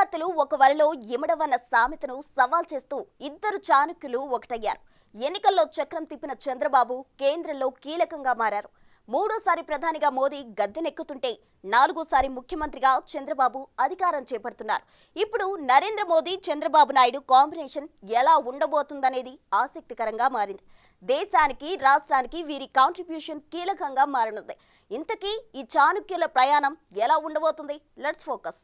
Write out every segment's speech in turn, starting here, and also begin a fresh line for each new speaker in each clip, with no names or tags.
కత్తులు ఒక వరలో ఇమడవన్న సామెతను సవాల్ చేస్తూ ఇద్దరు చాణక్యులు ఒకటయ్యారు. ఎన్నికల్లో చక్రం తిప్పిన చంద్రబాబు కేంద్రంలో కీలకంగా మారారు. మూడోసారి ప్రధానిగా మోదీ గద్దెనెక్కుతుంటే నాలుగోసారి ముఖ్యమంత్రిగా చంద్రబాబు అధికారం చేపడుతున్నారు. ఇప్పుడు నరేంద్ర మోదీ చంద్రబాబు నాయుడు కాంబినేషన్ ఎలా ఉండబోతుందనేది ఆసక్తికరంగా మారింది. దేశానికి రాష్ట్రానికి వీరి కాంట్రిబ్యూషన్ కీలకంగా మారనుంది. ఇంతకీ ఈ చాణక్యుల ప్రయాణం ఎలా ఉండబోతుంది? Let's focus.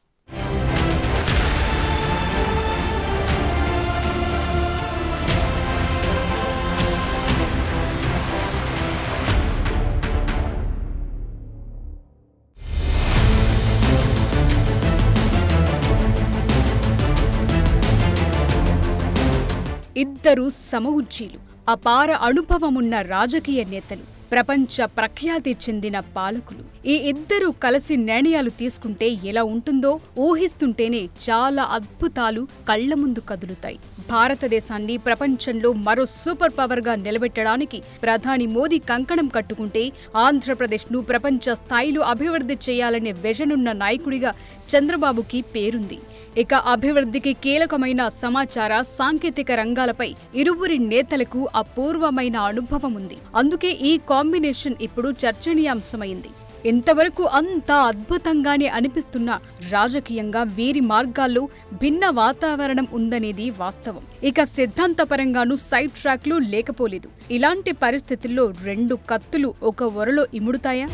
ఇద్దరు సమవుజ్జీలు, అపార అనుభవమున్న రాజకీయ నేతలు, ప్రపంచ ప్రఖ్యాతి చెందిన పాలకులు. ఈ ఇద్దరూ కలిసి నిర్ణయాలు తీసుకుంటే ఎలా ఉంటుందో ఊహిస్తుంటేనే చాలా అద్భుతాలు కళ్ల ముందు కదులుతాయి. భారతదేశాన్ని ప్రపంచంలో మరో సూపర్ పవర్ గా నిలబెట్టడానికి ప్రధాని మోదీ కంకణం కట్టుకుంటే ఆంధ్రప్రదేశ్ను ప్రపంచ స్థాయిలో అభివృద్ధి చేయాలనే విజనున్న నాయకుడిగా చంద్రబాబుకి పేరుంది. ఇక అభివృద్ధికి కీలకమైన సమాచార సాంకేతిక రంగాలపై ఇరువురి నేతలకు అపూర్వమైన అనుభవం ఉంది. అందుకే ఈ కాంబినేషన్ ఇప్పుడు చర్చనీయాంశమైంది. ఇంతవరకు అంతా అద్భుతంగానే అనిపిస్తున్న రాజకీయంగా వీరి మార్గాల్లో భిన్న వాతావరణం ఉందనేది వాస్తవం. ఇక సిద్ధాంతపరంగానూ సైడ్ ట్రాక్లు లేకపోలేదు. ఇలాంటి పరిస్థితుల్లో రెండు కత్తులు ఒక ఒరలో ఇముడుతాయా?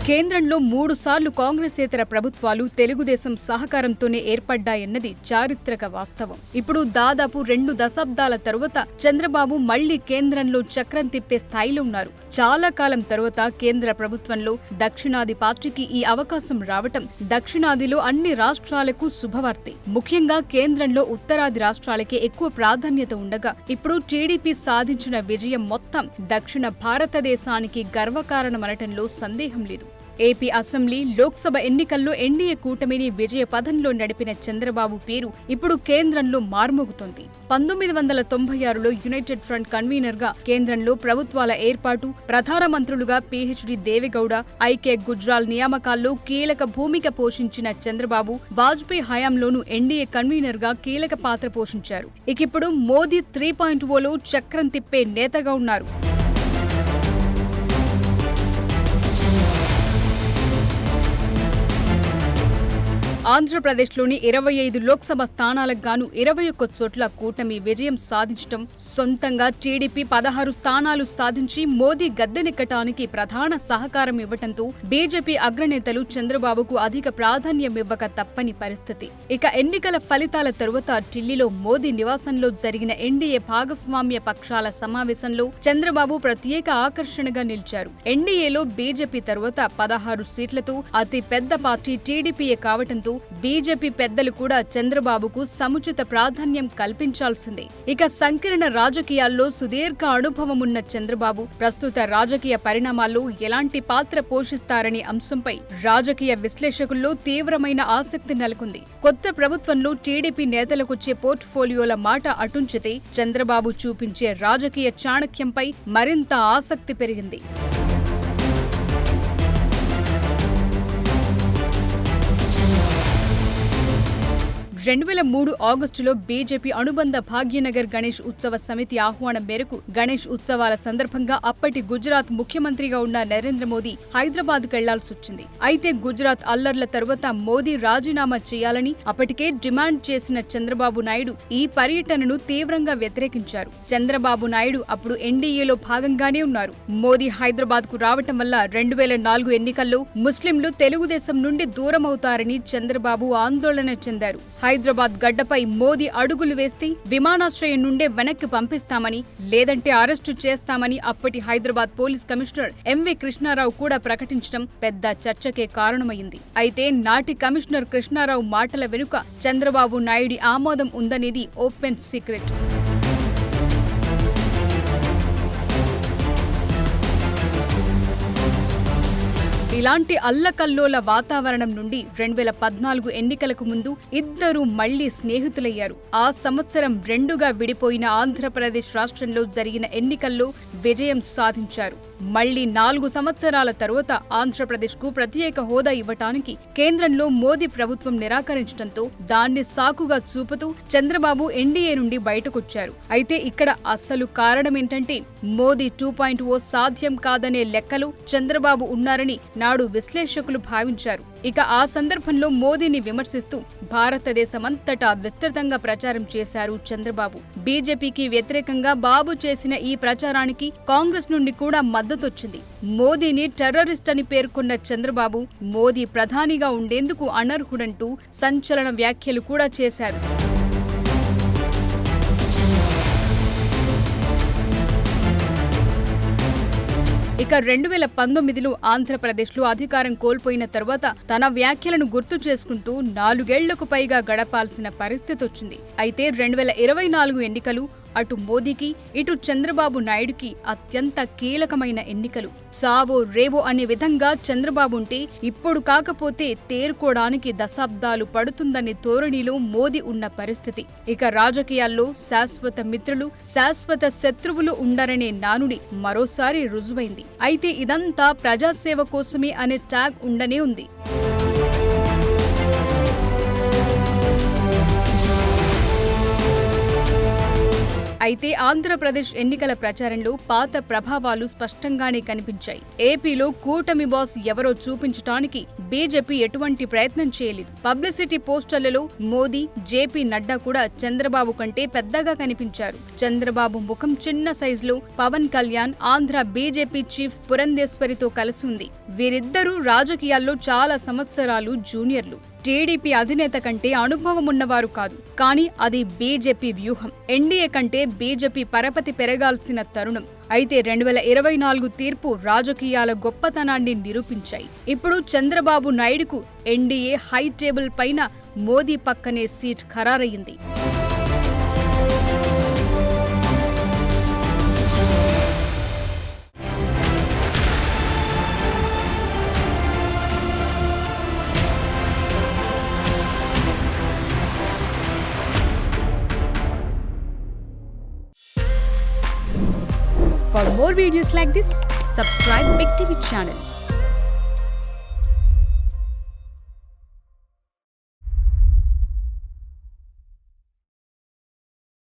కేంద్రంలో 3 సార్లు కాంగ్రెసేతర ప్రభుత్వాలు తెలుగుదేశం సహకారంతోనే ఏర్పడ్డాయన్నది చారిత్రక వాస్తవం. ఇప్పుడు దాదాపు 2 దశాబ్దాల తరువాత చంద్రబాబు మళ్లీ కేంద్రంలో చక్రం తిప్పే స్థాయిలో ఉన్నారు. చాలా కాలం తరువాత కేంద్ర ప్రభుత్వంలో దక్షిణాది పార్టీకి ఈ అవకాశం రావటం దక్షిణాదిలో అన్ని రాష్ట్రాలకు శుభవార్తే. ముఖ్యంగా కేంద్రంలో ఉత్తరాది రాష్ట్రాలకే ఎక్కువ ప్రాధాన్యత ఉండగా ఇప్పుడు టీడీపీ సాధించిన విజయం మొత్తం దక్షిణ భారతదేశానికి గర్వకారణమనటంలో సందేహం లేదు. ఏపీ అసెంబ్లీ, లోక్సభ ఎన్నికల్లో ఎన్డీఏ కూటమిని విజయ పథంలో నడిపిన చంద్రబాబు పేరు ఇప్పుడు కేంద్రంలో మార్మోగుతోంది. 1996లో యునైటెడ్ ఫ్రంట్ కన్వీనర్ గా కేంద్రంలో ప్రభుత్వాల ఏర్పాటు, ప్రధానమంత్రులుగా పీహెచ్డీ దేవెగౌడ, ఐకే గుజ్రాల్ నియామకాల్లో కీలక భూమిక పోషించిన చంద్రబాబు వాజ్పేయి హయాంలోనూ ఎన్డీఏ కన్వీనర్ గా కీలక పాత్ర పోషించారు. ఇకిప్పుడు మోదీ 3.0లో చక్రం తిప్పే నేతగా ఉన్నారు. ఆంధ్రప్రదేశ్లోని 25 లోక్సభ స్థానాలకు గాను 21 చోట్ల కూటమి విజయం సాధించడం, సొంతంగా టీడీపీ 16 స్థానాలు సాధించి మోదీ గద్దెనెక్కటానికి ప్రధాన సహకారం ఇవ్వటంతో బీజేపీ అగ్రనేతలు చంద్రబాబుకు అధిక ప్రాధాన్యమివ్వక తప్పని పరిస్థితి. ఇక ఎన్నికల ఫలితాల తరువాత ఢిల్లీలో మోదీ నివాసంలో జరిగిన ఎన్డీఏ భాగస్వామ్య పక్షాల సమావేశంలో చంద్రబాబు ప్రత్యేక ఆకర్షణగా నిలిచారు. ఎన్డీఏలో బీజేపీ తరువాత 16 సీట్లతో అతి పెద్ద పార్టీ టీడీపీయే కావటంతో బీజేపీ పెద్దలు కూడా చంద్రబాబుకు సముచిత ప్రాధాన్యం కల్పించాల్సిందే. ఇక సంకీర్ణ రాజకీయాల్లో సుదీర్ఘ అనుభవమున్న చంద్రబాబు ప్రస్తుత రాజకీయ పరిణామాల్లో ఎలాంటి పాత్ర పోషిస్తారనే అంశంపై రాజకీయ విశ్లేషకుల్లో తీవ్రమైన ఆసక్తి నెలకొంది. కొత్త ప్రభుత్వంలో టీడీపీ నేతలకొచ్చే పోర్ట్ఫోలియోల మాట అటుంచితే చంద్రబాబు చూపించే రాజకీయ చాణక్యంపై మరింత ఆసక్తి పెరిగింది. 2003 ఆగస్టులో బీజేపీ అనుబంధ భాగ్యనగర్ గణేష్ ఉత్సవ సమితి ఆహ్వానం మేరకు గణేష్ ఉత్సవాల సందర్భంగా అప్పటి గుజరాత్ ముఖ్యమంత్రిగా ఉన్న నరేంద్ర మోదీ హైదరాబాద్ వెళ్లాల్సొచ్చింది. అయితే గుజరాత్ అల్లర్ల తరువాత మోదీ రాజీనామా చేయాలని అప్పటికే డిమాండ్ చేసిన చంద్రబాబు నాయుడు ఈ పర్యటనను తీవ్రంగా వ్యతిరేకించారు. చంద్రబాబు నాయుడు అప్పుడు ఎన్డీఏలో భాగంగానే ఉన్నారు. మోదీ హైదరాబాద్ కు రావటం వల్ల 2004 ఎన్నికల్లో ముస్లింలు తెలుగుదేశం నుండి దూరమవుతారని చంద్రబాబు ఆందోళన చెందారు. హైదరాబాద్ గడ్డపై మోదీ అడుగులు వేస్తే విమానాశ్రయం నుండే వెనక్కి పంపిస్తామని, లేదంటే అరెస్టు చేస్తామని అప్పటి హైదరాబాద్ పోలీస్ కమిషనర్ ఎంవి కృష్ణారావు కూడా ప్రకటించడం పెద్ద చర్చకే కారణమైంది. అయితే నాటి కమిషనర్ కృష్ణారావు మాటల వెనుక చంద్రబాబు నాయుడి ఆమోదం ఉందనేది ఓపెన్ సీక్రెట్. ఇలాంటి అల్లకల్లోల వాతావరణం నుండి 2014 ఎన్నికలకు ముందు ఇద్దరూ మళ్లీ స్నేహితులయ్యారు. ఆ సంవత్సరం రెండుగా విడిపోయిన ఆంధ్రప్రదేశ్ రాష్ట్రంలో జరిగిన ఎన్నికల్లో విజయం సాధించారు. మళ్లీ 4 సంవత్సరాల తరువాత ఆంధ్రప్రదేశ్కు ప్రత్యేక హోదా ఇవ్వటానికి కేంద్రంలో మోదీ ప్రభుత్వం నిరాకరించడంతో దాన్ని సాకుగా చూపుతూ చంద్రబాబు ఎన్డీఏ నుండి బయటకొచ్చారు. అయితే ఇక్కడ అసలు కారణమేంటంటే మోదీ 2.0 సాధ్యం కాదనే లెక్కలు చంద్రబాబు ఉన్నారని నాడు విశ్లేషకులు భావించారు. ఇక ఆ సందర్భంలో మోదీని విమర్శిస్తూ భారతదేశమంతటా విస్తృతంగా ప్రచారం చేశారు చంద్రబాబు. బీజేపీకి వ్యతిరేకంగా బాబు చేసిన ఈ ప్రచారానికి కాంగ్రెస్ నుండి కూడా మద్దతొచ్చింది. మోదీని టెర్రరిస్ట్ అని పేర్కొన్న చంద్రబాబు మోదీ ప్రధానిగా ఉండేందుకు అనర్హుడంటూ సంచలన వ్యాఖ్యలు కూడా చేశారు. ఇక 2019లో ఆంధ్రప్రదేశ్లో అధికారం కోల్పోయిన తర్వాత తన వ్యాఖ్యలను గుర్తు చేసుకుంటూ 4 ఏళ్లకు పైగా గడపాల్సిన పరిస్థితి వచ్చింది. అయితే 2024 ఎన్నికలు అటు మోదీకి ఇటు చంద్రబాబు నాయుడుకి అత్యంత కీలకమైన ఎన్నికలు. సావో రేవో అనే విధంగా చంద్రబాబు ఉంటే ఇప్పుడు కాకపోతే తేరుకోవడానికి దశాబ్దాలు పడుతుందనే ధోరణిలో మోదీ ఉన్న పరిస్థితి. ఇక రాజకీయాల్లో శాశ్వత మిత్రులు, శాశ్వత శత్రువులు ఉండరనే నానుడి మరోసారి రుజువైంది. అయితే ఇదంతా ప్రజాసేవ కోసమే అనే ట్యాగ్ ఉండనే ఉంది. అయితే ఆంధ్రప్రదేశ్ ఎన్నికల ప్రచారంలో పాత ప్రభావాలు స్పష్టంగానే కనిపించాయి. ఏపీలో కూటమి బాస్ ఎవరో చూపించటానికి బీజేపీ ఎటువంటి ప్రయత్నం చేయలేదు. పబ్లిసిటీ పోస్టర్లలో మోదీ, జేపీ నడ్డా కూడా చంద్రబాబు కంటే పెద్దగా కనిపించారు. చంద్రబాబు ముఖం చిన్న సైజులో పవన్ కళ్యాణ్ ఆంధ్ర బీజేపీ చీఫ్ పురంధేశ్వరితో కలిసి ఉంది. వీరిద్దరూ రాజకీయాల్లో చాలా సంవత్సరాలు జూనియర్లు. టీడీపీ అధినేత కంటే అనుభవం ఉన్నవారు కాదు. కానీ అది బీజేపీ వ్యూహం. ఎన్డీఏ కంటే బీజేపీ పరపతి పెరగాల్సిన తరుణం. అయితే 2024 తీర్పు రాజకీయాల గొప్పతనాన్ని నిరూపించాయి. ఇప్పుడు చంద్రబాబు నాయుడుకు ఎన్డీఏ హై టేబుల్ పైన మోదీ పక్కనే seat ఖరారయ్యింది. For more videos like this, subscribe Big TV channel.